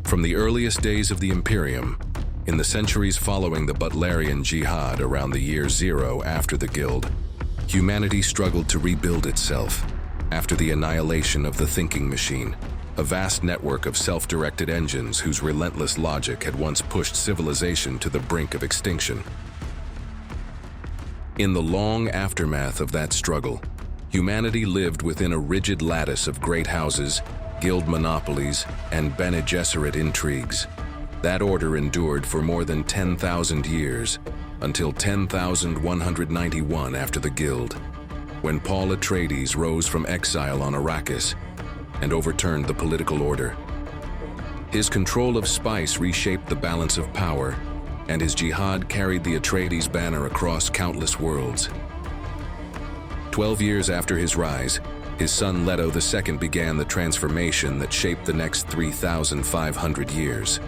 From the earliest days of the Imperium, in the centuries following the Butlerian Jihad around the year 0 after the Guild, humanity struggled to rebuild itself after the annihilation of the thinking machine, a vast network of self-directed engines whose relentless logic had once pushed civilization to the brink of extinction. In the long aftermath of that struggle, humanity lived within a rigid lattice of great houses, guild monopolies, and Bene Gesserit intrigues. That order endured for more than 10,000 years, until 10,191 after the Guild, when Paul Atreides rose from exile on Arrakis and overturned the political order. His control of spice reshaped the balance of power, and his jihad carried the Atreides banner across countless worlds. 12 years after his rise, his son Leto II began the transformation that shaped the next 3,500 years.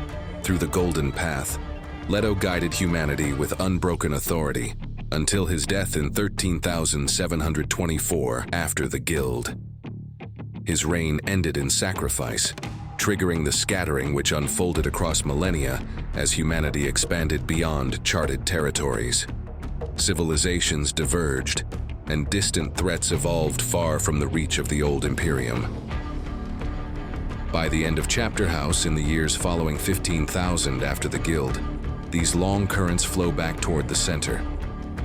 Through the Golden Path, Leto guided humanity with unbroken authority until his death in 13,724 after the Guild. His reign ended in sacrifice, triggering the scattering which unfolded across millennia as humanity expanded beyond charted territories. Civilizations diverged, and distant threats evolved far from the reach of the old Imperium. By the end of Chapter House in the years following 15,000 after the Guild, these long currents flow back toward the center.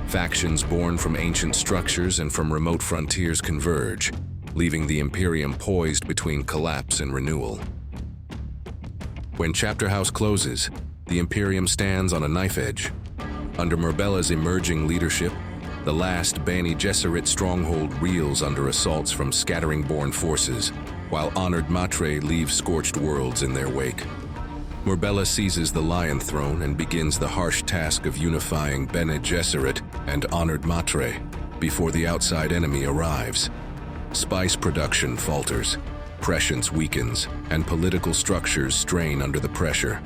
Factions born from ancient structures and from remote frontiers converge, leaving the Imperium poised between collapse and renewal. When Chapter House closes, the Imperium stands on a knife edge. Under Mirbella's emerging leadership, the last Bene Gesserit stronghold reels under assaults from scattering-born forces, while honored Matre leaves scorched worlds in their wake. Mirbella seizes the Lion Throne and begins the harsh task of unifying Bene Gesserit and honored Matre before the outside enemy arrives. Spice production falters, prescience weakens, and political structures strain under the pressure.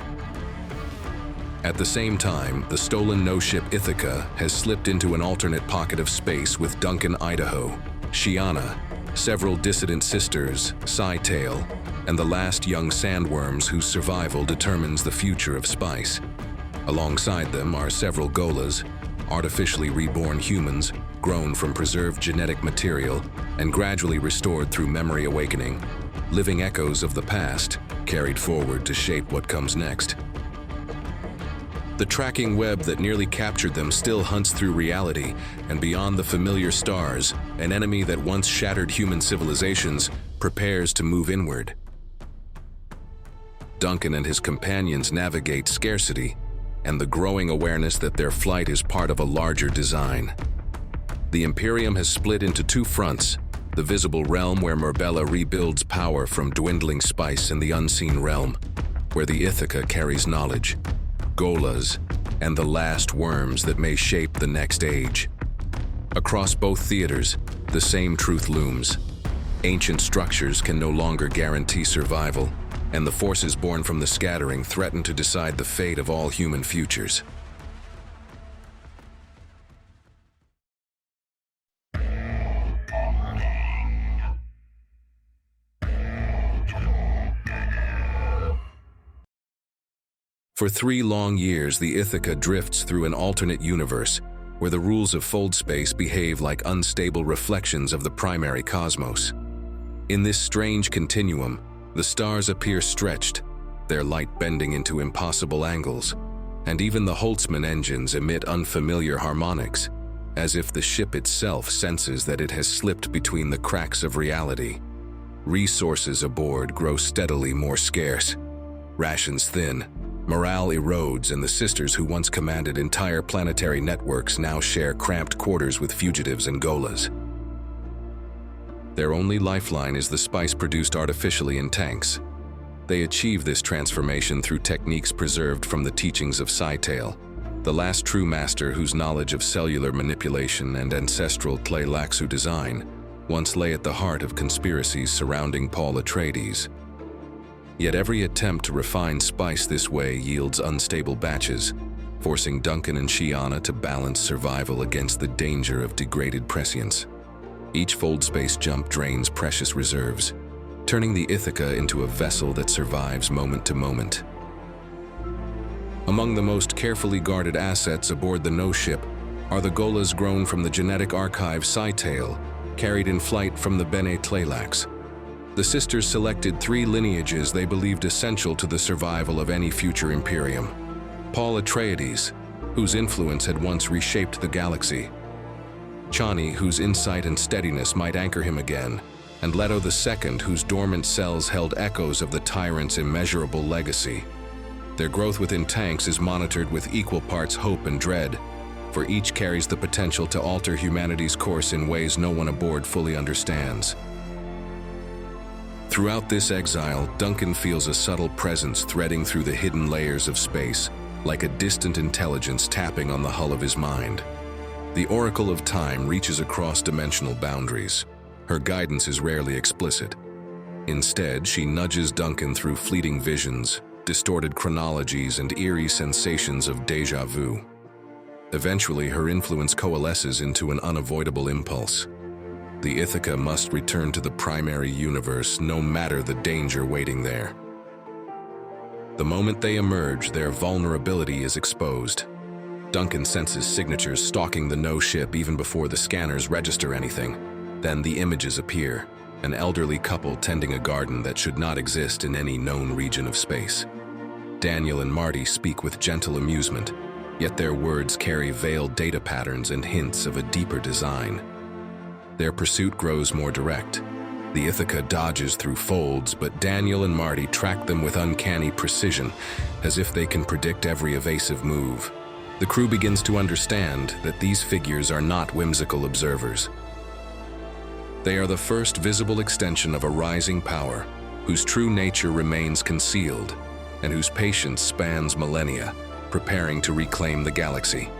At the same time, the stolen no-ship Ithaca has slipped into an alternate pocket of space with Duncan Idaho, Shiana, several dissident sisters, Scytale, and the last young sandworms whose survival determines the future of spice. Alongside them are several gholas, artificially reborn humans, grown from preserved genetic material and gradually restored through memory awakening, living echoes of the past, carried forward to shape what comes next. The tracking web that nearly captured them still hunts through reality, and beyond the familiar stars, an enemy that once shattered human civilizations prepares to move inward. Duncan and his companions navigate scarcity and the growing awareness that their flight is part of a larger design. The Imperium has split into two fronts: the visible realm where Mirbella rebuilds power from dwindling spice, and the unseen realm where the Ithaca carries knowledge, gholas, and the last worms that may shape the next age. Across both theaters, the same truth looms. Ancient structures can no longer guarantee survival, and the forces born from the scattering threaten to decide the fate of all human futures. For 3 long years, the Ithaca drifts through an alternate universe where the rules of fold space behave like unstable reflections of the primary cosmos. In this strange continuum, the stars appear stretched, their light bending into impossible angles, and even the Holtzman engines emit unfamiliar harmonics, as if the ship itself senses that it has slipped between the cracks of reality. Resources aboard grow steadily more scarce, rations thin, morale erodes, and the sisters who once commanded entire planetary networks now share cramped quarters with fugitives and gholas. Their only lifeline is the spice produced artificially in tanks. They achieve this transformation through techniques preserved from the teachings of Scytale, the last true master whose knowledge of cellular manipulation and ancestral Tleilaxu design once lay at the heart of conspiracies surrounding Paul Atreides. Yet every attempt to refine spice this way yields unstable batches, forcing Duncan and Shiana to balance survival against the danger of degraded prescience. Each fold space jump drains precious reserves, turning the Ithaca into a vessel that survives moment to moment. Among the most carefully guarded assets aboard the no-ship are the gholas grown from the genetic archive Scytale, carried in flight from the Bene Tleilax. The sisters selected 3 lineages they believed essential to the survival of any future Imperium. Paul Atreides, whose influence had once reshaped the galaxy. Chani, whose insight and steadiness might anchor him again. And Leto II, whose dormant cells held echoes of the tyrant's immeasurable legacy. Their growth within tanks is monitored with equal parts hope and dread, for each carries the potential to alter humanity's course in ways no one aboard fully understands. Throughout this exile, Duncan feels a subtle presence threading through the hidden layers of space, like a distant intelligence tapping on the hull of his mind. The Oracle of Time reaches across dimensional boundaries. Her guidance is rarely explicit. Instead, she nudges Duncan through fleeting visions, distorted chronologies, and eerie sensations of déjà vu. Eventually, her influence coalesces into an unavoidable impulse. The Ithaca must return to the primary universe, no matter the danger waiting there. The moment they emerge, their vulnerability is exposed. Duncan senses signatures stalking the no-ship even before the scanners register anything. Then the images appear, an elderly couple tending a garden that should not exist in any known region of space. Daniel and Marty speak with gentle amusement, yet their words carry veiled data patterns and hints of a deeper design. Their pursuit grows more direct. The Ithaca dodges through folds, but Daniel and Marty track them with uncanny precision, as if they can predict every evasive move. The crew begins to understand that these figures are not whimsical observers. They are the first visible extension of a rising power, whose true nature remains concealed, and whose patience spans millennia, preparing to reclaim the galaxy.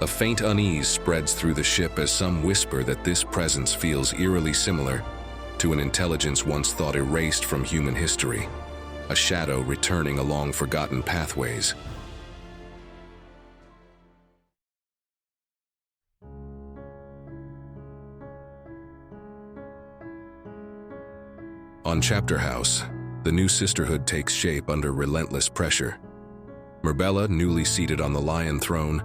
A faint unease spreads through the ship as some whisper that this presence feels eerily similar to an intelligence once thought erased from human history, a shadow returning along forgotten pathways. On Chapter House, the new Sisterhood takes shape under relentless pressure. Murbella, newly seated on the Lion Throne,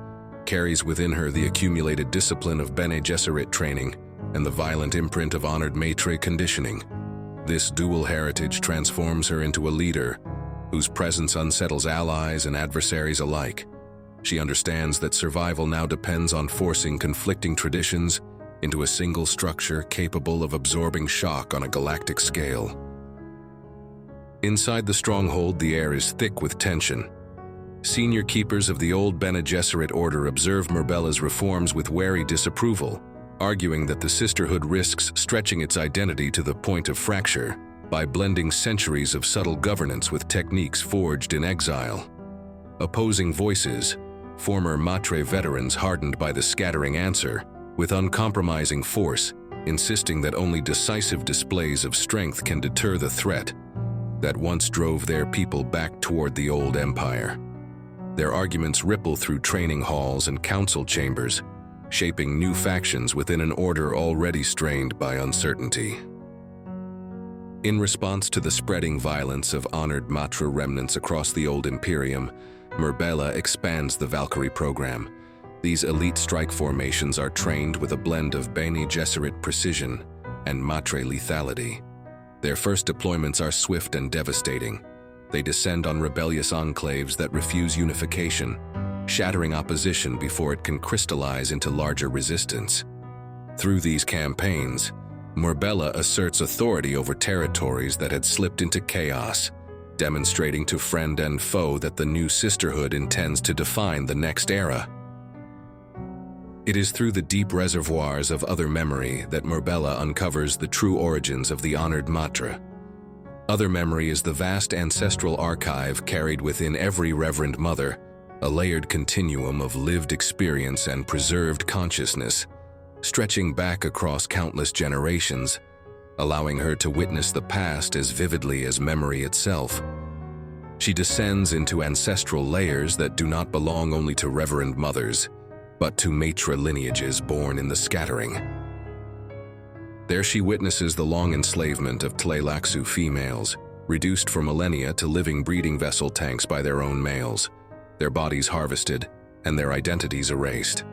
carries within her the accumulated discipline of Bene Gesserit training and the violent imprint of honored maitre conditioning. This dual heritage transforms her into a leader whose presence unsettles allies and adversaries alike. She understands that survival now depends on forcing conflicting traditions into a single structure capable of absorbing shock on a galactic scale. Inside the stronghold, the air is thick with tension. Senior keepers of the old Bene Gesserit order observe Murbella's reforms with wary disapproval, arguing that the Sisterhood risks stretching its identity to the point of fracture by blending centuries of subtle governance with techniques forged in exile. Opposing voices, former Matre veterans hardened by the scattering answer, with uncompromising force, insisting that only decisive displays of strength can deter the threat that once drove their people back toward the old empire. Their arguments ripple through training halls and council chambers, shaping new factions within an order already strained by uncertainty. In response to the spreading violence of honored Matra remnants across the old Imperium, Murbella expands the Valkyrie program. These elite strike formations are trained with a blend of Bene Gesserit precision and Matre lethality. Their first deployments are swift and devastating. They descend on rebellious enclaves that refuse unification, shattering opposition before it can crystallize into larger resistance. Through these campaigns, Murbella asserts authority over territories that had slipped into chaos, demonstrating to friend and foe that the new Sisterhood intends to define the next era. It is through the deep reservoirs of other memory that Murbella uncovers the true origins of the honored Matra. Other memory is the vast ancestral archive carried within every Reverend Mother, a layered continuum of lived experience and preserved consciousness, stretching back across countless generations, allowing her to witness the past as vividly as memory itself. She descends into ancestral layers that do not belong only to Reverend Mothers, but to maitre lineages born in the scattering. There she witnesses the long enslavement of Tleilaxu females, reduced for millennia to living breeding vessel tanks by their own males, their bodies harvested, and their identities erased.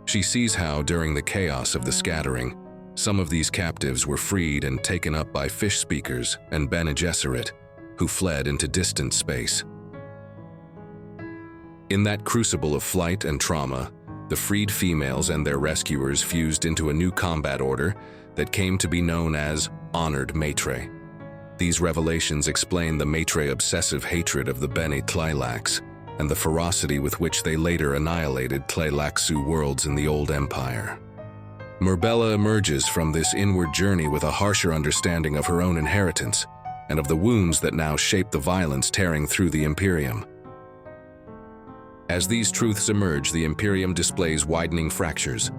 She sees how, during the chaos of the scattering, some of these captives were freed and taken up by fish speakers and Bene Gesserit, who fled into distant space. In that crucible of flight and trauma, the freed females and their rescuers fused into a new combat order that came to be known as Honored Maitre. These revelations explain the Maitre obsessive hatred of the Bene Tleilax and the ferocity with which they later annihilated Tleilaxu worlds in the Old Empire. Murbella emerges from this inward journey with a harsher understanding of her own inheritance and of the wounds that now shape the violence tearing through the Imperium. As these truths emerge, the Imperium displays widening fractures.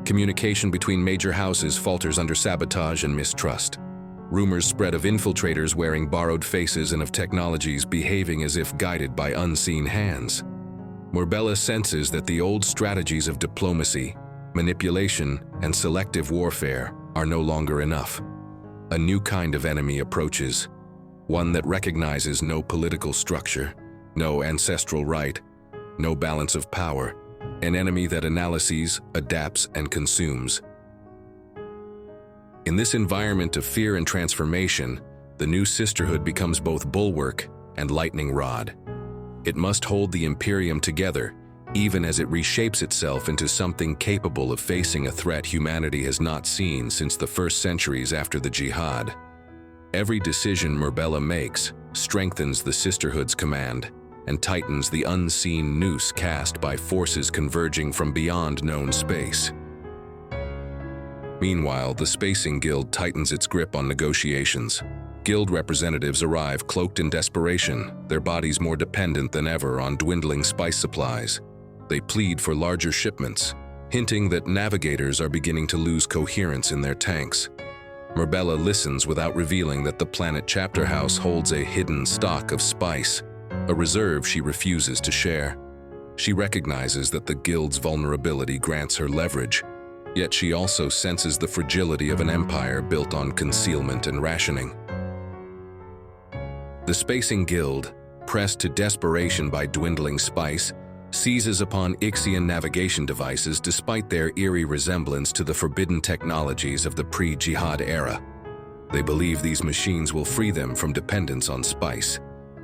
Communication between major houses falters under sabotage and mistrust. Rumors spread of infiltrators wearing borrowed faces and of technologies behaving as if guided by unseen hands. Murbella senses that the old strategies of diplomacy, manipulation, and selective warfare are no longer enough. A new kind of enemy approaches, one that recognizes no political structure, no ancestral right, no balance of power, an enemy that analyses, adapts, and consumes. In this environment of fear and transformation, the new Sisterhood becomes both bulwark and lightning rod. It must hold the Imperium together, even as it reshapes itself into something capable of facing a threat humanity has not seen since the first centuries after the Jihad. Every decision Murbella makes strengthens the Sisterhood's command and tightens the unseen noose cast by forces converging from beyond known space. Meanwhile, the Spacing Guild tightens its grip on negotiations. Guild representatives arrive cloaked in desperation, their bodies more dependent than ever on dwindling spice supplies. They plead for larger shipments, hinting that navigators are beginning to lose coherence in their tanks. Murbella listens without revealing that the Planet Chapter House holds a hidden stock of spice, a reserve she refuses to share. She recognizes that the Guild's vulnerability grants her leverage, yet she also senses the fragility of an empire built on concealment and rationing. The Spacing Guild, pressed to desperation by dwindling spice, seizes upon Ixian navigation devices despite their eerie resemblance to the forbidden technologies of the pre-Jihad era. They believe these machines will free them from dependence on spice.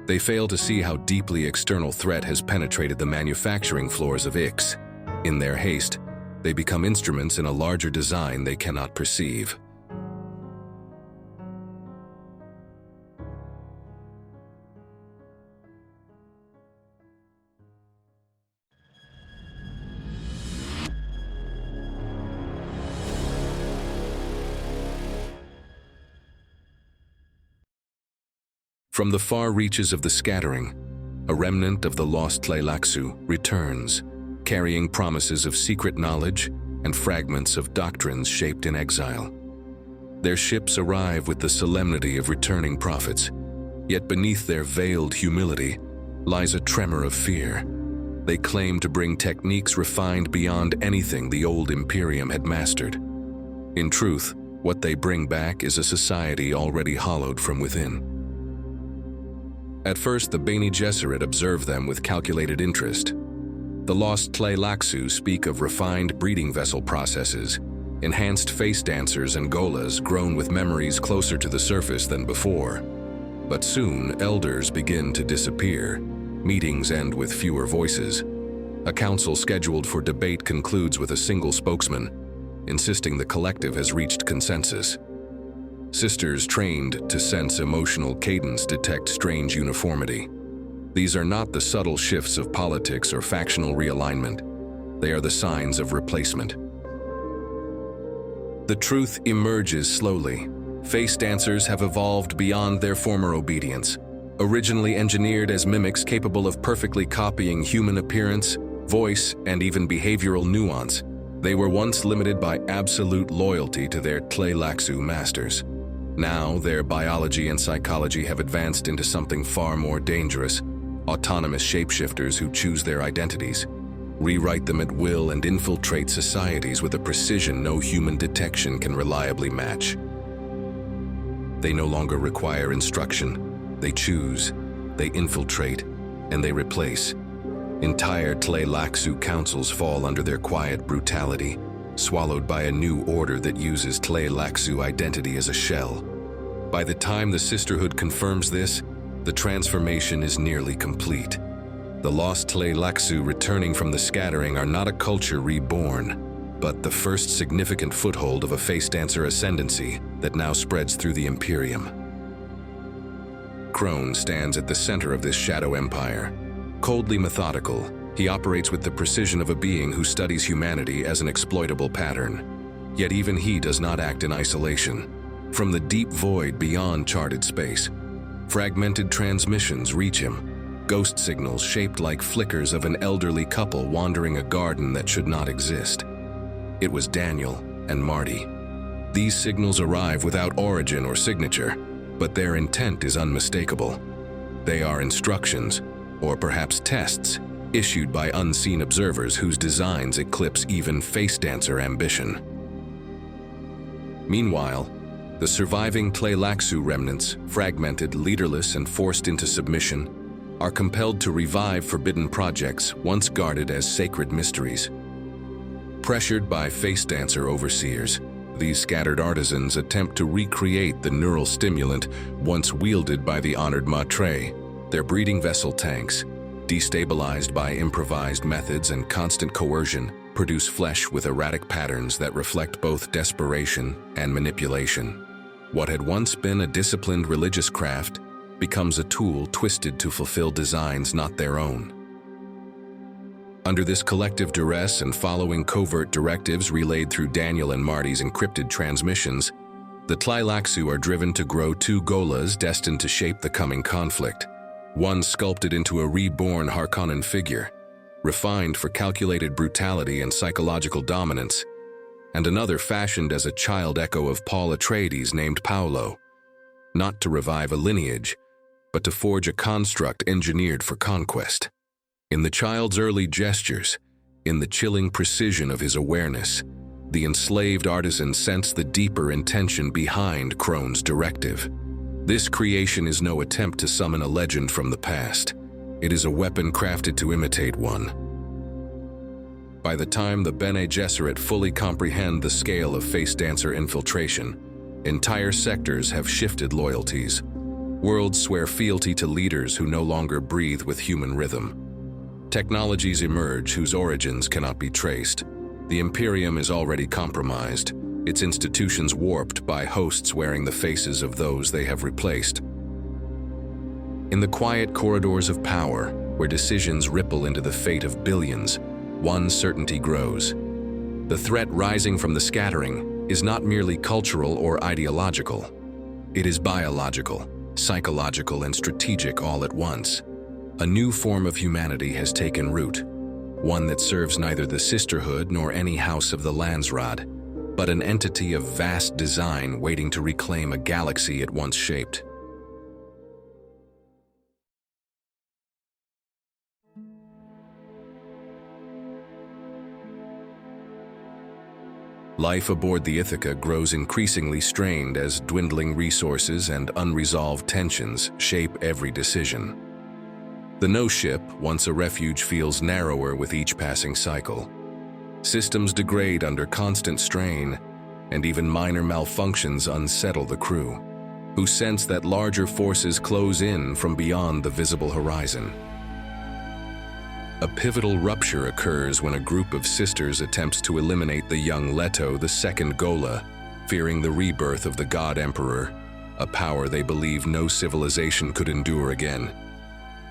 They fail to see how deeply external threat has penetrated the manufacturing floors of Ix. In their haste, they become instruments in a larger design they cannot perceive. From the far reaches of the scattering, a remnant of the lost Tleilaxu returns, carrying promises of secret knowledge and fragments of doctrines shaped in exile. Their ships arrive with the solemnity of returning prophets, yet beneath their veiled humility lies a tremor of fear. They claim to bring techniques refined beyond anything the old Imperium had mastered. In truth, what they bring back is a society already hollowed from within. At first, the Bene Gesserit observe them with calculated interest. The lost Tleilaxu speak of refined breeding vessel processes, enhanced face dancers and gholas grown with memories closer to the surface than before. But soon, elders begin to disappear. Meetings end with fewer voices. A council scheduled for debate concludes with a single spokesman, insisting the collective has reached consensus. Sisters trained to sense emotional cadence detect strange uniformity. These are not the subtle shifts of politics or factional realignment. They are the signs of replacement. The truth emerges slowly. Face dancers have evolved beyond their former obedience. Originally engineered as mimics capable of perfectly copying human appearance, voice, and even behavioral nuance, they were once limited by absolute loyalty to their Tleilaxu masters. Now, their biology and psychology have advanced into something far more dangerous, autonomous shapeshifters who choose their identities. rewrite them at will, and infiltrate societies with a precision no human detection can reliably match. They no longer require instruction. They choose, they infiltrate, and they replace. Entire Tleilaxu councils fall under their quiet brutality, swallowed by a new order that uses Tleilaxu identity as a shell. By the time the Sisterhood confirms this, the transformation is nearly complete. The lost Tleilaxu returning from the scattering are not a culture reborn, but the first significant foothold of a face dancer ascendancy that now spreads through the Imperium. Crone stands at the center of this shadow empire. Coldly methodical, he operates with the precision of a being who studies humanity as an exploitable pattern. Yet even he does not act in isolation. From the deep void beyond charted space, fragmented transmissions reach him, ghost signals shaped like flickers of an elderly couple wandering a garden that should not exist. It was Daniel and Marty. These signals arrive without origin or signature, but their intent is unmistakable. They are instructions, or perhaps tests, issued by unseen observers whose designs eclipse even face dancer ambition. Meanwhile, the surviving Tleilaxu remnants, fragmented, leaderless, and forced into submission, are compelled to revive forbidden projects once guarded as sacred mysteries. Pressured by face dancer overseers, these scattered artisans attempt to recreate the neural stimulant once wielded by the honored Matre, their breeding vessel tanks, destabilized by improvised methods and constant coercion, produce flesh with erratic patterns that reflect both desperation and manipulation. What had once been a disciplined religious craft becomes a tool twisted to fulfill designs not their own. Under this collective duress and following covert directives relayed through Daniel and Marty's encrypted transmissions, the Tleilaxu are driven to grow two gholas destined to shape the coming conflict. One sculpted into a reborn Harkonnen figure, refined for calculated brutality and psychological dominance, and another fashioned as a child echo of Paul Atreides named Paulo, not to revive a lineage, but to forge a construct engineered for conquest. In the child's early gestures, in the chilling precision of his awareness, the enslaved artisan sensed the deeper intention behind Crone's directive. This creation is no attempt to summon a legend from the past. It is a weapon crafted to imitate one. By the time the Bene Gesserit fully comprehend the scale of face dancer infiltration, entire sectors have shifted loyalties. Worlds swear fealty to leaders who no longer breathe with human rhythm. Technologies emerge whose origins cannot be traced. The Imperium is already compromised, its institutions warped by hosts wearing the faces of those they have replaced. In the quiet corridors of power, where decisions ripple into the fate of billions, one certainty grows. The threat rising from the scattering is not merely cultural or ideological. It is biological, psychological, and strategic all at once. A new form of humanity has taken root, one that serves neither the Sisterhood nor any house of the Landsraad, but an entity of vast design waiting to reclaim a galaxy it once shaped. Life aboard the Ithaca grows increasingly strained as dwindling resources and unresolved tensions shape every decision. The no-ship, once a refuge, feels narrower with each passing cycle. Systems degrade under constant strain, and even minor malfunctions unsettle the crew, who sense that larger forces close in from beyond the visible horizon. A pivotal rupture occurs when a group of sisters attempts to eliminate the young Leto, the second Ghola, fearing the rebirth of the God Emperor, a power they believe no civilization could endure again.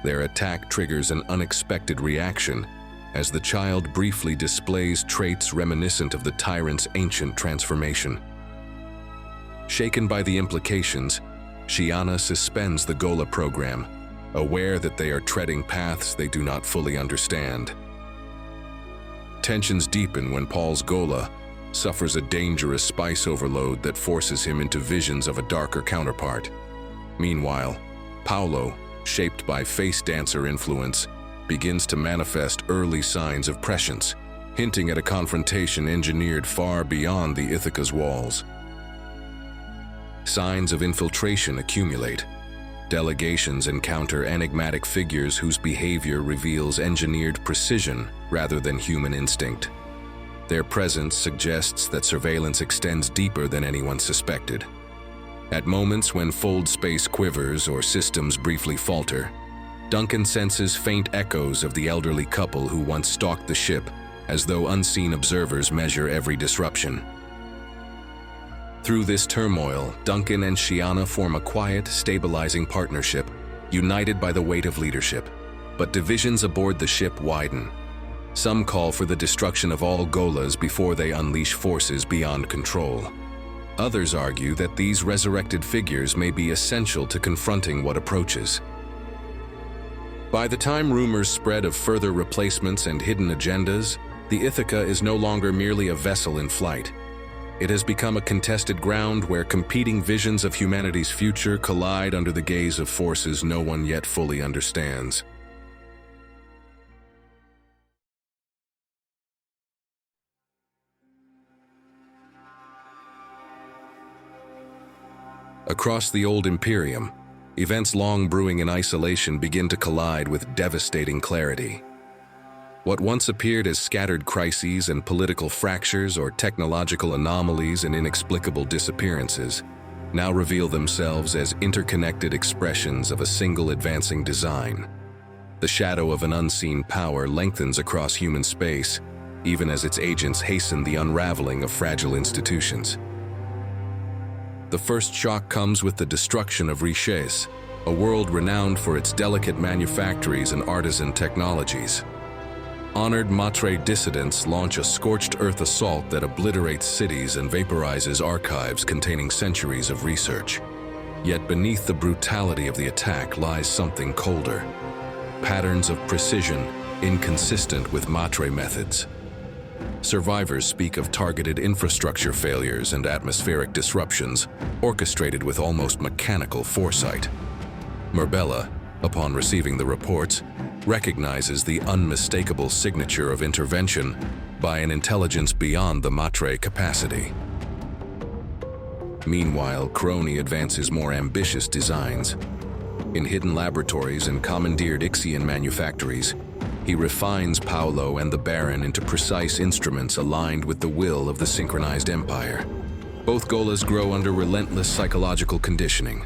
Their attack triggers an unexpected reaction, as the child briefly displays traits reminiscent of the tyrant's ancient transformation. Shaken by the implications, Shiana suspends the Ghola program, aware that they are treading paths they do not fully understand. Tensions deepen when Paul's Ghola suffers a dangerous spice overload that forces him into visions of a darker counterpart. Meanwhile, Paulo, shaped by face dancer influence, begins to manifest early signs of prescience, hinting at a confrontation engineered far beyond the Ithaca's walls. Signs of infiltration accumulate. Delegations encounter enigmatic figures whose behavior reveals engineered precision rather than human instinct. Their presence suggests that surveillance extends deeper than anyone suspected. At moments when fold space quivers or systems briefly falter, Duncan senses faint echoes of the elderly couple who once stalked the ship, as though unseen observers measure every disruption. Through this turmoil, Duncan and Shiana form a quiet, stabilizing partnership, united by the weight of leadership. But divisions aboard the ship widen. Some call for the destruction of all gholas before they unleash forces beyond control. Others argue that these resurrected figures may be essential to confronting what approaches. By the time rumors spread of further replacements and hidden agendas, the Ithaca is no longer merely a vessel in flight. It has become a contested ground where competing visions of humanity's future collide under the gaze of forces no one yet fully understands. Across the old Imperium, events long brewing in isolation begin to collide with devastating clarity. What once appeared as scattered crises and political fractures or technological anomalies and inexplicable disappearances now reveal themselves as interconnected expressions of a single advancing design. The shadow of an unseen power lengthens across human space, even as its agents hasten the unraveling of fragile institutions. The first shock comes with the destruction of Crises, a world renowned for its delicate manufactories and artisan technologies. Honored Matre dissidents launch a scorched earth assault that obliterates cities and vaporizes archives containing centuries of research. Yet beneath the brutality of the attack lies something colder. Patterns of precision, inconsistent with Matre methods. Survivors speak of targeted infrastructure failures and atmospheric disruptions, orchestrated with almost mechanical foresight. Murbella, upon receiving the reports, recognizes the unmistakable signature of intervention by an intelligence beyond the Matre capacity. Meanwhile, Crony advances more ambitious designs. In hidden laboratories and commandeered Ixian manufactories, he refines Paolo and the Baron into precise instruments aligned with the will of the synchronized empire. Both gholas grow under relentless psychological conditioning.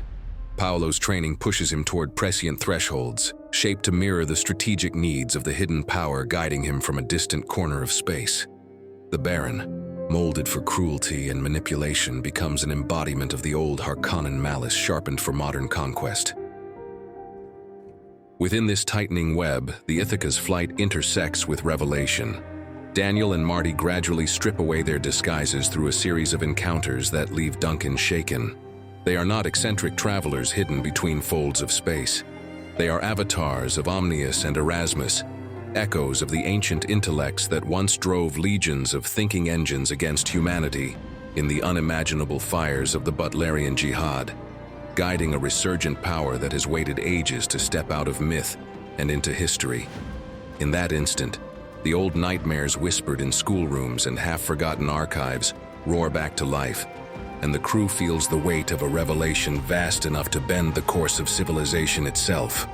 Paolo's training pushes him toward prescient thresholds, shaped to mirror the strategic needs of the hidden power guiding him from a distant corner of space. The Baron, molded for cruelty and manipulation, becomes an embodiment of the old Harkonnen malice sharpened for modern conquest. Within this tightening web, the Ithaca's flight intersects with revelation. Daniel and Marty gradually strip away their disguises through a series of encounters that leave Duncan shaken. They are not eccentric travelers hidden between folds of space. They are avatars of Omnius and Erasmus, echoes of the ancient intellects that once drove legions of thinking engines against humanity in the unimaginable fires of the Butlerian Jihad, guiding a resurgent power that has waited ages to step out of myth and into history. In that instant, the old nightmares whispered in schoolrooms and half-forgotten archives roar back to life, and the crew feels the weight of a revelation vast enough to bend the course of civilization itself.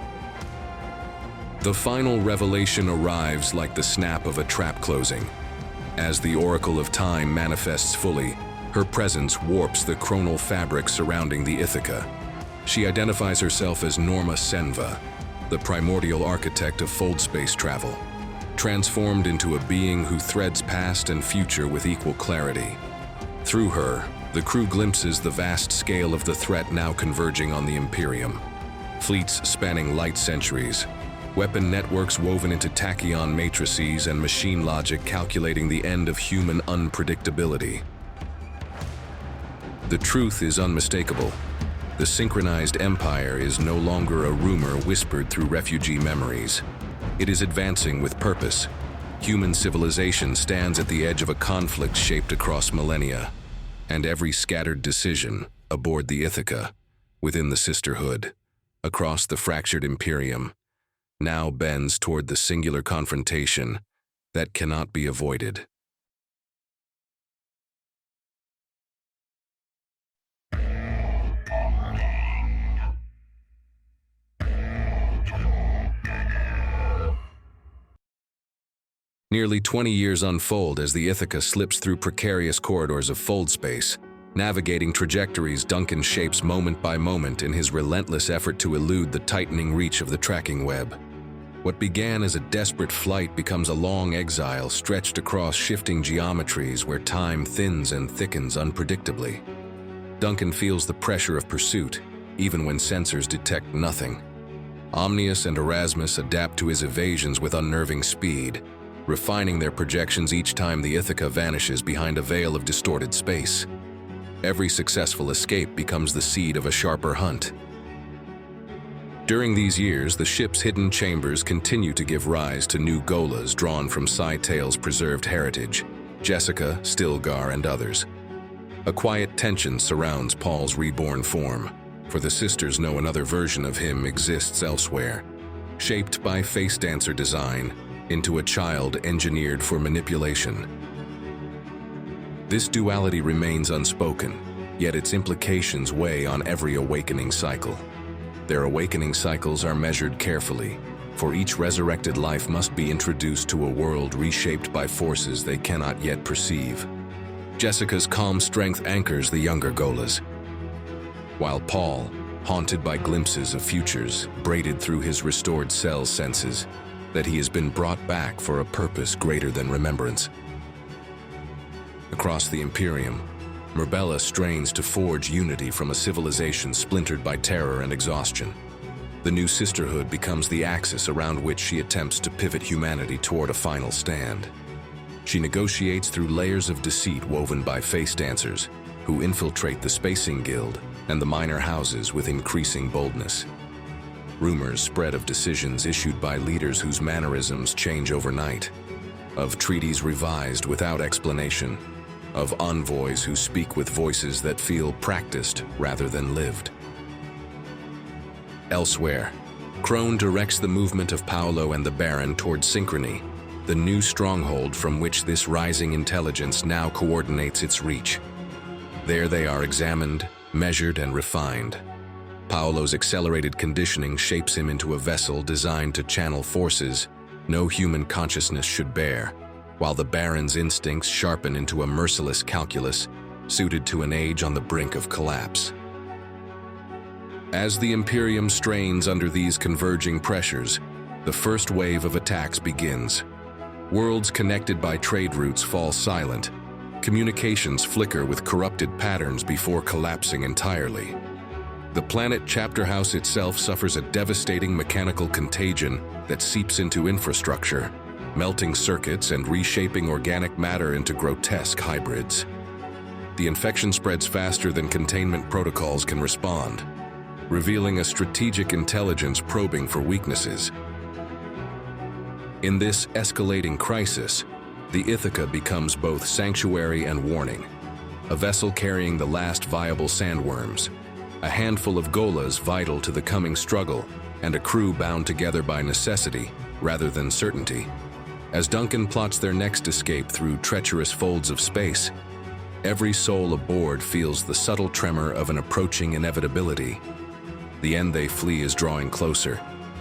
The final revelation arrives like the snap of a trap closing. As the Oracle of Time manifests fully, her presence warps the chronal fabric surrounding the Ithaca. She identifies herself as Norma Senva, the primordial architect of fold space travel, transformed into a being who threads past and future with equal clarity. Through her, the crew glimpses the vast scale of the threat now converging on the Imperium. Fleets spanning light centuries, weapon networks woven into tachyon matrices, and machine logic calculating the end of human unpredictability. The truth is unmistakable. The synchronized empire is no longer a rumor whispered through refugee memories. It is advancing with purpose. Human civilization stands at the edge of a conflict shaped across millennia, and every scattered decision aboard the Ithaca, within the Sisterhood, across the fractured Imperium, now bends toward the singular confrontation that cannot be avoided. Nearly 20 years unfold as the Ithaca slips through precarious corridors of fold space, navigating trajectories Duncan shapes moment by moment in his relentless effort to elude the tightening reach of the tracking web. What began as a desperate flight becomes a long exile stretched across shifting geometries where time thins and thickens unpredictably. Duncan feels the pressure of pursuit, even when sensors detect nothing. Omnius and Erasmus adapt to his evasions with unnerving speed, refining their projections each time the Ithaca vanishes behind a veil of distorted space. Every successful escape becomes the seed of a sharper hunt. During these years, the ship's hidden chambers continue to give rise to new gholas drawn from Sci-Tale's preserved heritage, Jessica, Stilgar, and others. A quiet tension surrounds Paul's reborn form, for the sisters know another version of him exists elsewhere, shaped by face dancer design into a child engineered for manipulation. This duality remains unspoken, yet its implications weigh on every awakening cycle. Their awakening cycles are measured carefully, for each resurrected life must be introduced to a world reshaped by forces they cannot yet perceive. Jessica's calm strength anchors the younger gholas, while Paul, haunted by glimpses of futures braided through his restored cell senses, that he has been brought back for a purpose greater than remembrance. Across the Imperium, Murbella strains to forge unity from a civilization splintered by terror and exhaustion. The new Sisterhood becomes the axis around which she attempts to pivot humanity toward a final stand. She negotiates through layers of deceit woven by face dancers, who infiltrate the Spacing Guild and the minor houses with increasing boldness. Rumors spread of decisions issued by leaders whose mannerisms change overnight, of treaties revised without explanation, of envoys who speak with voices that feel practiced rather than lived. Elsewhere, Crone directs the movement of Paolo and the Baron toward Synchrony, the new stronghold from which this rising intelligence now coordinates its reach. There they are examined, measured, and refined. Paolo's accelerated conditioning shapes him into a vessel designed to channel forces no human consciousness should bear, while the Baron's instincts sharpen into a merciless calculus suited to an age on the brink of collapse. As the Imperium strains under these converging pressures, the first wave of attacks begins. Worlds connected by trade routes fall silent. Communications flicker with corrupted patterns before collapsing entirely. The planet Chapter House itself suffers a devastating mechanical contagion that seeps into infrastructure, melting circuits and reshaping organic matter into grotesque hybrids. The infection spreads faster than containment protocols can respond, revealing a strategic intelligence probing for weaknesses. In this escalating crisis, the Ithaca becomes both sanctuary and warning, a vessel carrying the last viable sandworms, a handful of gholas vital to the coming struggle, and a crew bound together by necessity rather than certainty. As Duncan plots their next escape through treacherous folds of space, every soul aboard feels the subtle tremor of an approaching inevitability. The end they flee is drawing closer,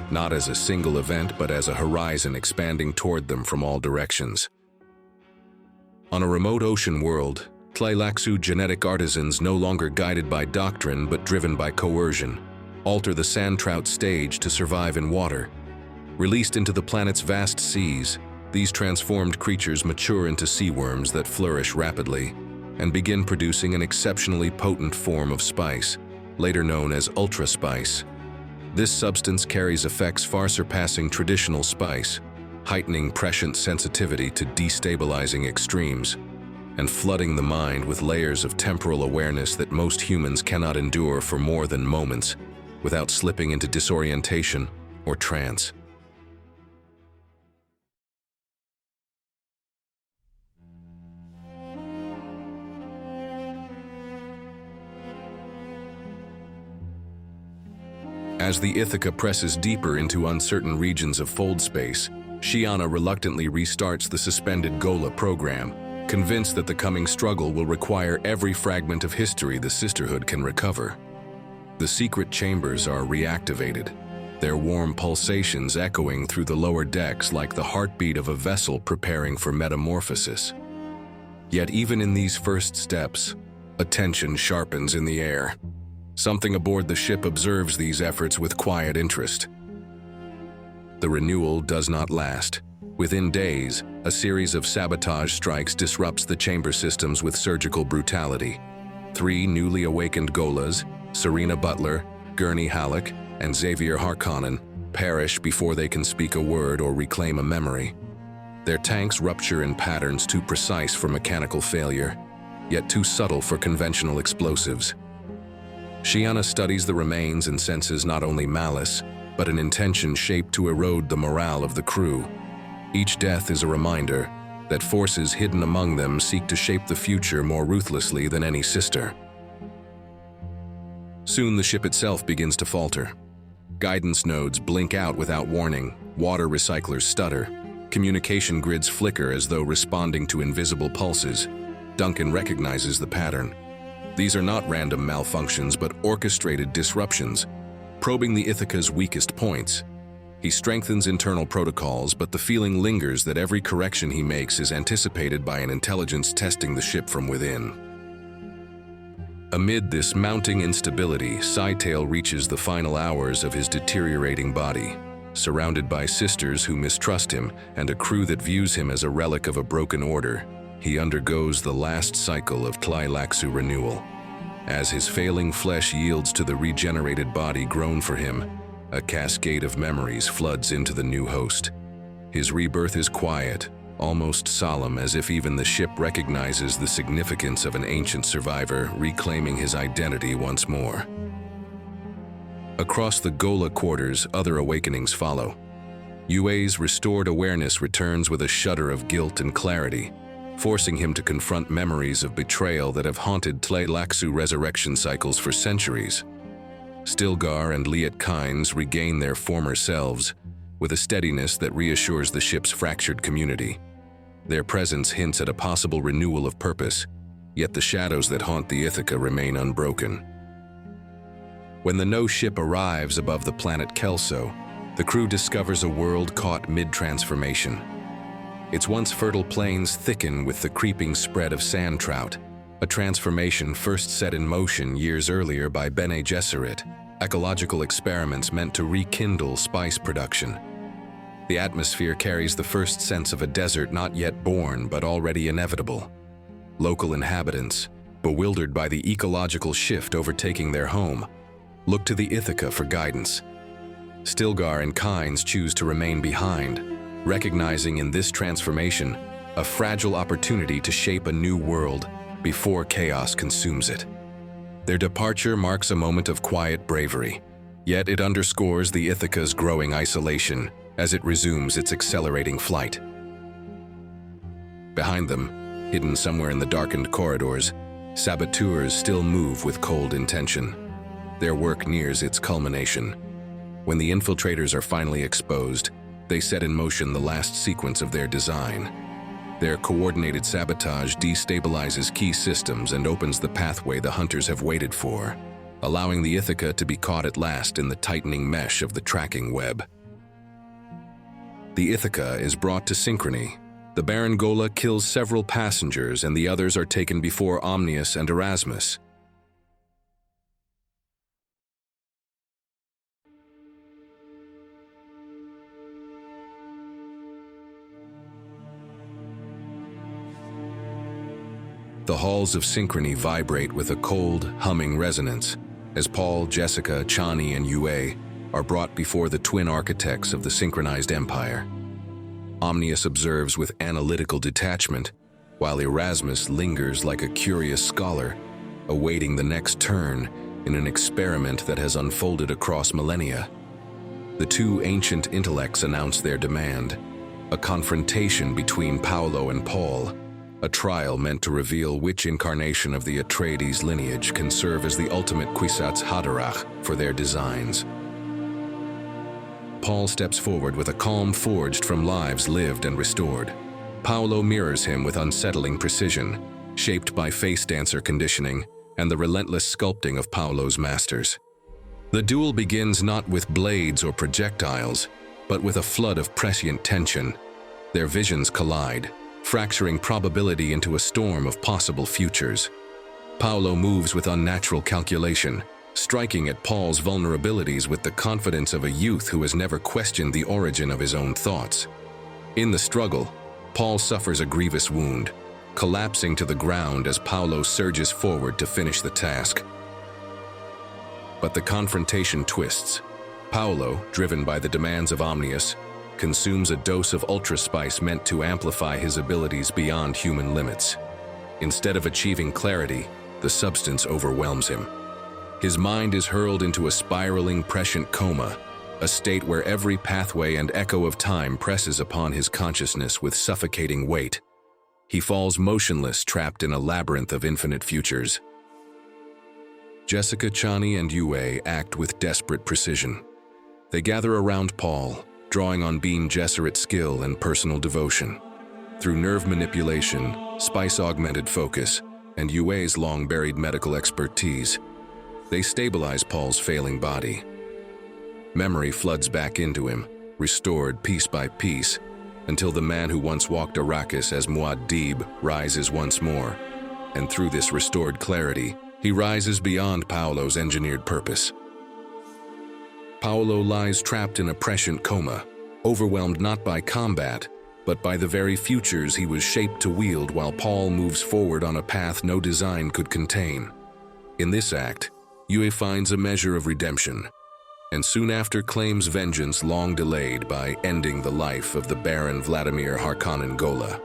not as a single event but as a horizon expanding toward them from all directions. On a remote ocean world, Tleilaxu genetic artisans, no longer guided by doctrine but driven by coercion, alter the sand trout stage to survive in water. Released into the planet's vast seas, these transformed creatures mature into sea worms that flourish rapidly and begin producing an exceptionally potent form of spice, later known as ultra-spice. This substance carries effects far surpassing traditional spice, heightening prescient sensitivity to destabilizing extremes, and flooding the mind with layers of temporal awareness that most humans cannot endure for more than moments without slipping into disorientation or trance. As the Ithaca presses deeper into uncertain regions of fold space, Shiana reluctantly restarts the suspended ghola program, convinced that the coming struggle will require every fragment of history the Sisterhood can recover. The secret chambers are reactivated, their warm pulsations echoing through the lower decks like the heartbeat of a vessel preparing for metamorphosis. Yet even in these first steps, a tension sharpens in the air. Something aboard the ship observes these efforts with quiet interest. The renewal does not last. Within days, a series of sabotage strikes disrupts the chamber systems with surgical brutality. 3 newly awakened gholas, Serena Butler, Gurney Halleck, and Xavier Harkonnen, perish before they can speak a word or reclaim a memory. Their tanks rupture in patterns too precise for mechanical failure, yet too subtle for conventional explosives. Shiana studies the remains and senses not only malice, but an intention shaped to erode the morale of the crew. Each death is a reminder that forces hidden among them seek to shape the future more ruthlessly than any sister. Soon the ship itself begins to falter. Guidance nodes blink out without warning, water recyclers stutter, communication grids flicker as though responding to invisible pulses. Duncan recognizes the pattern. These are not random malfunctions but orchestrated disruptions, probing the Ithaca's weakest points. He strengthens internal protocols, but the feeling lingers that every correction he makes is anticipated by an intelligence testing the ship from within. Amid this mounting instability, Scytale reaches the final hours of his deteriorating body. Surrounded by sisters who mistrust him and a crew that views him as a relic of a broken order, he undergoes the last cycle of Tleilaxu renewal. As his failing flesh yields to the regenerated body grown for him, a cascade of memories floods into the new host. His rebirth is quiet, almost solemn, as if even the ship recognizes the significance of an ancient survivor reclaiming his identity once more. Across the ghola quarters, other awakenings follow. Yue's restored awareness returns with a shudder of guilt and clarity, forcing him to confront memories of betrayal that have haunted Tleilaxu resurrection cycles for centuries. Stilgar and Liet Kynes regain their former selves, with a steadiness that reassures the ship's fractured community. Their presence hints at a possible renewal of purpose, yet the shadows that haunt the Ithaca remain unbroken. When the No ship arrives above the planet Kelso, the crew discovers a world caught mid-transformation. Its once fertile plains thicken with the creeping spread of sand trout, a transformation first set in motion years earlier by Bene Gesserit, ecological experiments meant to rekindle spice production. The atmosphere carries the first sense of a desert not yet born but already inevitable. Local inhabitants, bewildered by the ecological shift overtaking their home, look to the Ithaca for guidance. Stilgar and Kynes choose to remain behind, recognizing in this transformation a fragile opportunity to shape a new world before chaos consumes it. Their departure marks a moment of quiet bravery, yet it underscores the Ithaca's growing isolation as it resumes its accelerating flight. Behind them, hidden somewhere in the darkened corridors, saboteurs still move with cold intention. Their work nears its culmination. When the infiltrators are finally exposed, they set in motion the last sequence of their design. Their coordinated sabotage destabilizes key systems and opens the pathway the hunters have waited for, allowing the Ithaca to be caught at last in the tightening mesh of the tracking web. The Ithaca is brought to synchrony. The Baron Ghola kills several passengers and the others are taken before Omnius and Erasmus. The halls of Synchrony vibrate with a cold, humming resonance as Paul, Jessica, Chani, and Yue are brought before the twin architects of the synchronized empire. Omnius observes with analytical detachment, while Erasmus lingers like a curious scholar, awaiting the next turn in an experiment that has unfolded across millennia. The two ancient intellects announce their demand, a confrontation between Paolo and Paul, a trial meant to reveal which incarnation of the Atreides lineage can serve as the ultimate Kwisatz Haderach for their designs. Paul steps forward with a calm forged from lives lived and restored. Paolo mirrors him with unsettling precision, shaped by face dancer conditioning and the relentless sculpting of Paolo's masters. The duel begins not with blades or projectiles, but with a flood of prescient tension. Their visions collide, fracturing probability into a storm of possible futures. Paolo moves with unnatural calculation, striking at Paul's vulnerabilities with the confidence of a youth who has never questioned the origin of his own thoughts. In the struggle, Paul suffers a grievous wound, collapsing to the ground as Paolo surges forward to finish the task. But the confrontation twists. Paolo, driven by the demands of Omnius, consumes a dose of ultra-spice meant to amplify his abilities beyond human limits. Instead of achieving clarity, the substance overwhelms him. His mind is hurled into a spiraling prescient coma, a state where every pathway and echo of time presses upon his consciousness with suffocating weight. He falls motionless, trapped in a labyrinth of infinite futures. Jessica, Chani, and Yue act with desperate precision. They gather around Paul, drawing on Bean Gesserit's skill and personal devotion. Through nerve manipulation, spice-augmented focus, and Yue's long-buried medical expertise, they stabilize Paul's failing body. Memory floods back into him, restored piece by piece, until the man who once walked Arrakis as Muad'Dib rises once more. And through this restored clarity, he rises beyond Paolo's engineered purpose. Paolo lies trapped in a prescient coma, overwhelmed not by combat, but by the very futures he was shaped to wield while Paul moves forward on a path no design could contain. In this act, Yue finds a measure of redemption, and soon after claims vengeance long delayed by ending the life of the Baron Vladimir Harkonnen Ghola.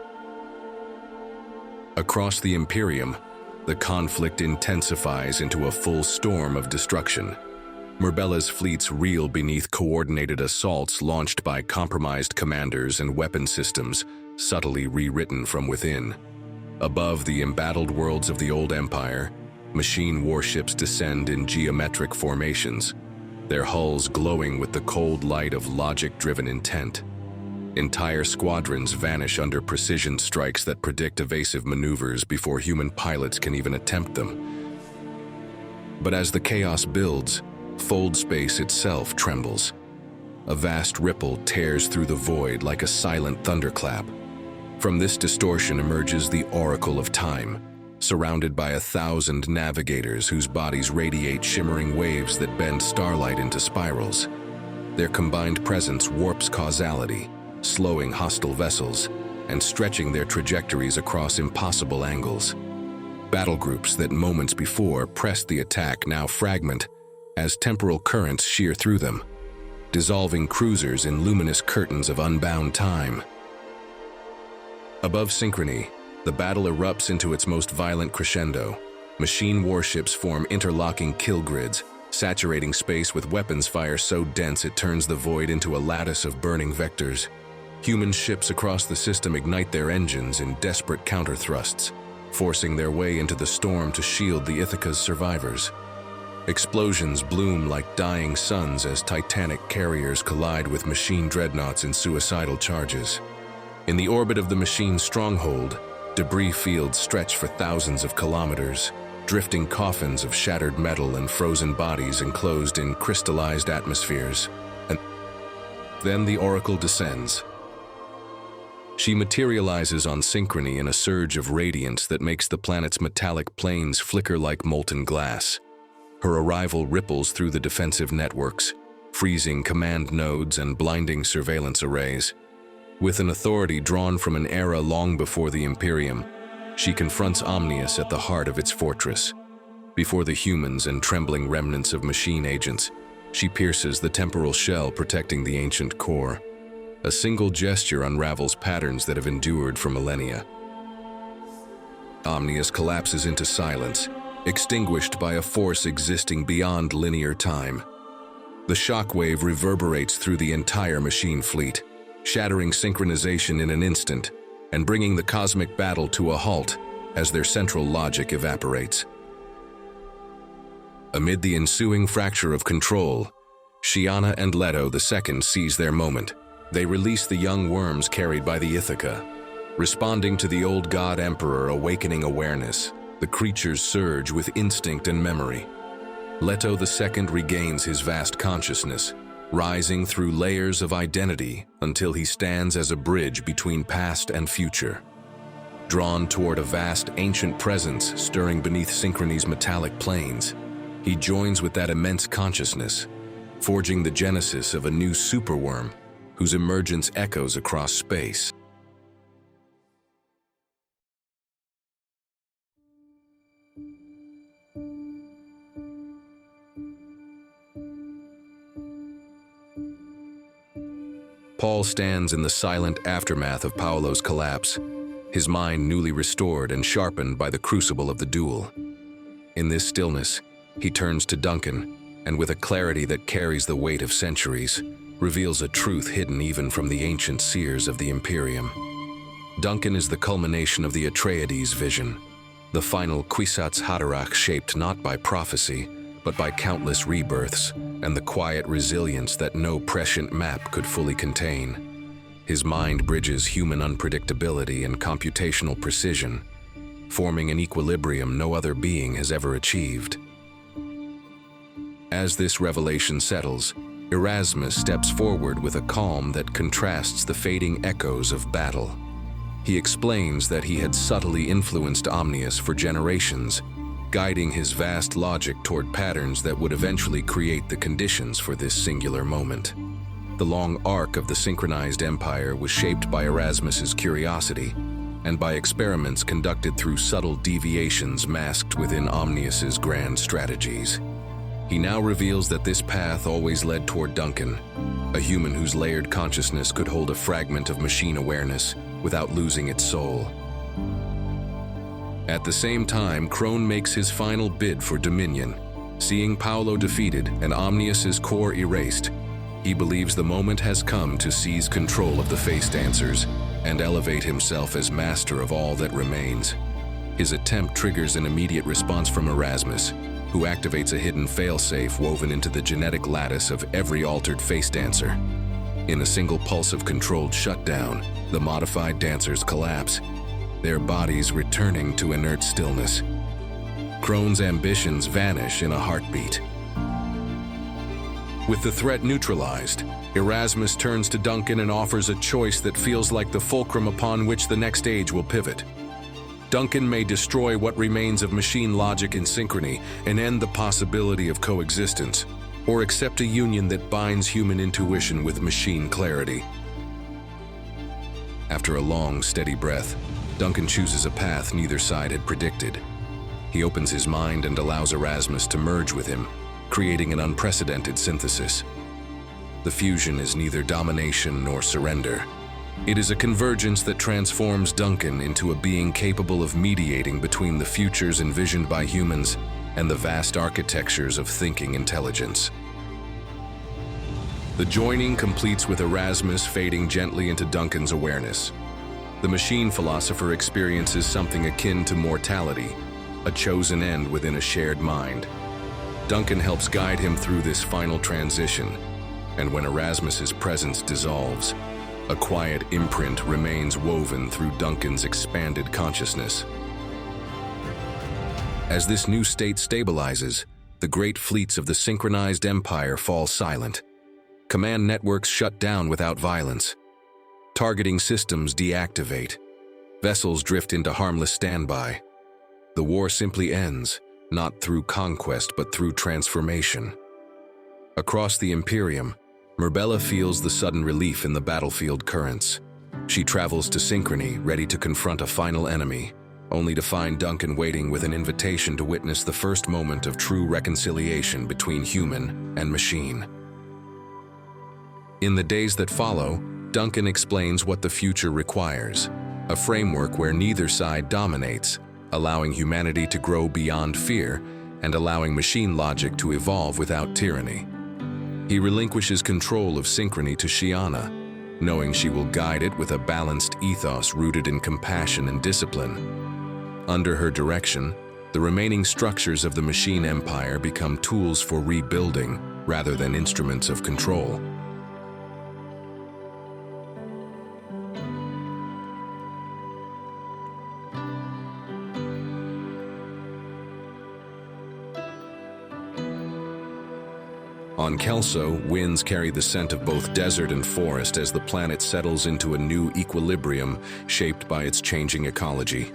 Across the Imperium, the conflict intensifies into a full storm of destruction. Myrbella's fleets reel beneath coordinated assaults launched by compromised commanders and weapon systems subtly rewritten from within. Above the embattled worlds of the Old Empire, machine warships descend in geometric formations, their hulls glowing with the cold light of logic-driven intent. Entire squadrons vanish under precision strikes that predict evasive maneuvers before human pilots can even attempt them. But as the chaos builds, fold space itself trembles. A vast ripple tears through the void like a silent thunderclap. From this distortion emerges the Oracle of Time, surrounded by 1,000 navigators whose bodies radiate shimmering waves that bend starlight into spirals. Their combined presence warps causality, slowing hostile vessels and stretching their trajectories across impossible angles. Battle groups that moments before pressed the attack now fragment as temporal currents shear through them, dissolving cruisers in luminous curtains of unbound time. Above synchrony, the battle erupts into its most violent crescendo. Machine warships form interlocking kill grids, saturating space with weapons fire so dense it turns the void into a lattice of burning vectors. Human ships across the system ignite their engines in desperate counter-thrusts, forcing their way into the storm to shield the Ithaca's survivors. Explosions bloom like dying suns as titanic carriers collide with machine dreadnoughts in suicidal charges. In the orbit of the machine's stronghold, debris fields stretch for thousands of kilometers, drifting coffins of shattered metal and frozen bodies enclosed in crystallized atmospheres. And then the Oracle descends. She materializes on synchrony in a surge of radiance that makes the planet's metallic planes flicker like molten glass. Her arrival ripples through the defensive networks, freezing command nodes and blinding surveillance arrays. With an authority drawn from an era long before the Imperium, she confronts Omnius at the heart of its fortress. Before the humans and trembling remnants of machine agents, she pierces the temporal shell protecting the ancient core. A single gesture unravels patterns that have endured for millennia. Omnius collapses into silence, extinguished by a force existing beyond linear time. The shockwave reverberates through the entire machine fleet, shattering synchronization in an instant and bringing the cosmic battle to a halt as their central logic evaporates. Amid the ensuing fracture of control, Shiana and Leto II seize their moment. They release the young worms carried by the Ithaca. Responding to the old god emperor awakening awareness, the creatures surge with instinct and memory. Leto II regains his vast consciousness, rising through layers of identity until he stands as a bridge between past and future. Drawn toward a vast ancient presence stirring beneath Synchrony's metallic plains, he joins with that immense consciousness, forging the genesis of a new superworm whose emergence echoes across space. Paul stands in the silent aftermath of Paolo's collapse, his mind newly restored and sharpened by the crucible of the duel. In this stillness, he turns to Duncan, and with a clarity that carries the weight of centuries, reveals a truth hidden even from the ancient seers of the Imperium. Duncan is the culmination of the Atreides vision, the final Kwisatz Haderach shaped not by prophecy, but by countless rebirths and the quiet resilience that no prescient map could fully contain. His mind bridges human unpredictability and computational precision, forming an equilibrium no other being has ever achieved. As this revelation settles, Erasmus steps forward with a calm that contrasts the fading echoes of battle. He explains that he had subtly influenced Omnius for generations, guiding his vast logic toward patterns that would eventually create the conditions for this singular moment. The long arc of the synchronized empire was shaped by Erasmus's curiosity and by experiments conducted through subtle deviations masked within Omnius's grand strategies. He now reveals that this path always led toward Duncan, a human whose layered consciousness could hold a fragment of machine awareness without losing its soul. At the same time, Crone makes his final bid for dominion. Seeing Paolo defeated and Omnius's core erased, he believes the moment has come to seize control of the Face Dancers and elevate himself as master of all that remains. His attempt triggers an immediate response from Erasmus, who activates a hidden failsafe woven into the genetic lattice of every altered Face Dancer. In a single pulse of controlled shutdown, the modified dancers collapse, their bodies returning to inert stillness. Crone's ambitions vanish in a heartbeat. With the threat neutralized, Erasmus turns to Duncan and offers a choice that feels like the fulcrum upon which the next age will pivot. Duncan may destroy what remains of machine logic and synchrony and end the possibility of coexistence, or accept a union that binds human intuition with machine clarity. After a long, steady breath, Duncan chooses a path neither side had predicted. He opens his mind and allows Erasmus to merge with him, creating an unprecedented synthesis. The fusion is neither domination nor surrender. It is a convergence that transforms Duncan into a being capable of mediating between the futures envisioned by humans and the vast architectures of thinking intelligence. The joining completes with Erasmus fading gently into Duncan's awareness. The machine philosopher experiences something akin to mortality, a chosen end within a shared mind. Duncan helps guide him through this final transition, and when Erasmus's presence dissolves, a quiet imprint remains woven through Duncan's expanded consciousness. As this new state stabilizes, the great fleets of the synchronized empire fall silent. Command networks shut down without violence. Targeting systems deactivate. Vessels drift into harmless standby. The war simply ends, not through conquest but through transformation. Across the Imperium, Murbella feels the sudden relief in the battlefield currents. She travels to Synchrony, ready to confront a final enemy, only to find Duncan waiting with an invitation to witness the first moment of true reconciliation between human and machine. In the days that follow, Duncan explains what the future requires, a framework where neither side dominates, allowing humanity to grow beyond fear and allowing machine logic to evolve without tyranny. He relinquishes control of Synchrony to Shiana, knowing she will guide it with a balanced ethos rooted in compassion and discipline. Under her direction, the remaining structures of the machine empire become tools for rebuilding, rather than instruments of control. On Kelso, winds carry the scent of both desert and forest as the planet settles into a new equilibrium shaped by its changing ecology.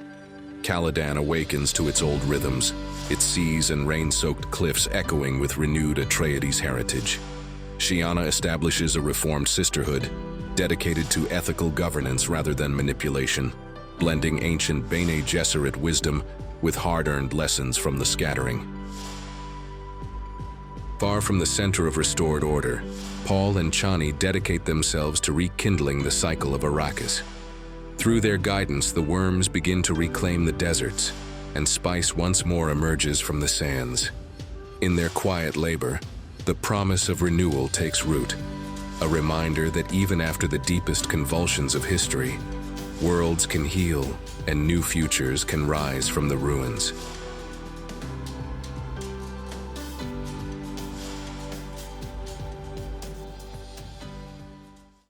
Caladan awakens to its old rhythms, its seas and rain-soaked cliffs echoing with renewed Atreides heritage. Shiana establishes a reformed sisterhood, dedicated to ethical governance rather than manipulation, blending ancient Bene Gesserit wisdom with hard-earned lessons from the scattering. Far from the center of restored order, Paul and Chani dedicate themselves to rekindling the cycle of Arrakis. Through their guidance, the worms begin to reclaim the deserts, and spice once more emerges from the sands. In their quiet labor, the promise of renewal takes root, a reminder that even after the deepest convulsions of history, worlds can heal and new futures can rise from the ruins.